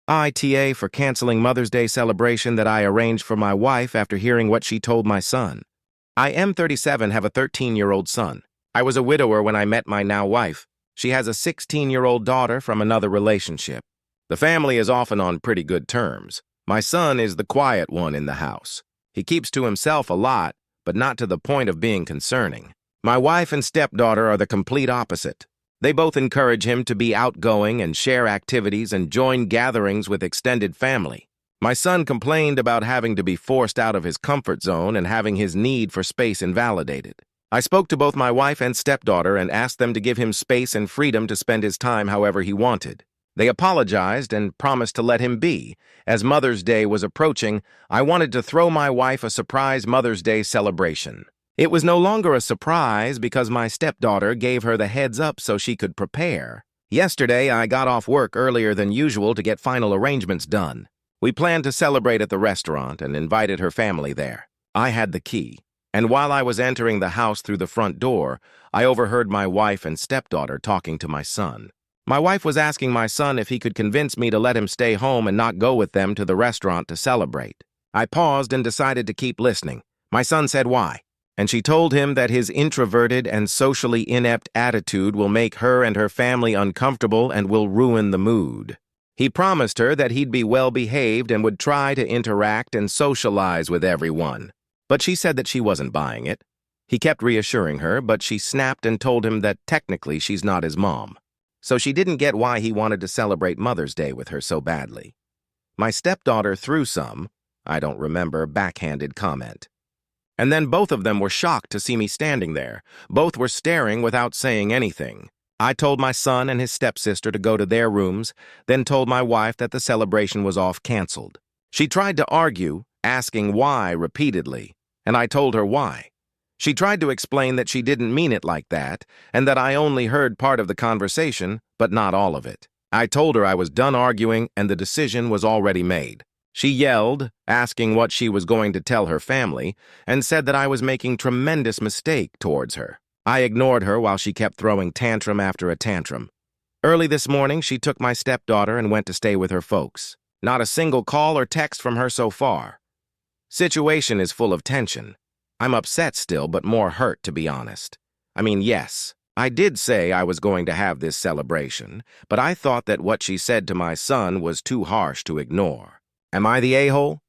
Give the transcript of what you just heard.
AITA for canceling Mother's Day celebration that I arranged for my wife after hearing what she told my son. I am 37, have a 13-year-old son. I was a widower when I met my now wife. She has a 16-year-old daughter from another relationship. The family is often on pretty good terms. My son is the quiet one in the house. He keeps to himself a lot, but not to the point of being concerning. My wife and stepdaughter are the complete opposite. They both encourage him to be outgoing and share activities and join gatherings with extended family. My son complained about having to be forced out of his comfort zone and having his need for space invalidated. I spoke to both my wife and stepdaughter and asked them to give him space and freedom to spend his time however he wanted. They apologized and promised to let him be. As Mother's Day was approaching, I wanted to throw my wife a surprise Mother's Day celebration. It was no longer a surprise because my stepdaughter gave her the heads up so she could prepare. Yesterday, I got off work earlier than usual to get final arrangements done. We planned to celebrate at the restaurant and invited her family there. I had the key, and while I was entering the house through the front door, I overheard my wife and stepdaughter talking to my son. My wife was asking my son if he could convince me to let him stay home and not go with them to the restaurant to celebrate. I paused and decided to keep listening. My son said why, and she told him that his introverted and socially inept attitude will make her and her family uncomfortable and will ruin the mood. He promised her that he'd be well-behaved and would try to interact and socialize with everyone. But she said that she wasn't buying it. He kept reassuring her, but she snapped and told him that technically she's not his mom. So she didn't get why he wanted to celebrate Mother's Day with her so badly. My stepdaughter threw some, I don't remember, backhanded comment. And then both of them were shocked to see me standing there. Both were staring without saying anything. I told my son and his stepsister to go to their rooms, then told my wife that the celebration was canceled. She tried to argue, asking why repeatedly, and I told her why. She tried to explain that she didn't mean it like that, and that I only heard part of the conversation, but not all of it. I told her I was done arguing and the decision was already made. She yelled, asking what she was going to tell her family, and said that I was making tremendous mistake towards her. I ignored her while she kept throwing tantrum after a tantrum. Early this morning, she took my stepdaughter and went to stay with her folks. Not a single call or text from her so far. Situation is full of tension. I'm upset still, but more hurt, to be honest. I mean, yes, I did say I was going to have this celebration, but I thought that what she said to my son was too harsh to ignore. Am I the a-hole?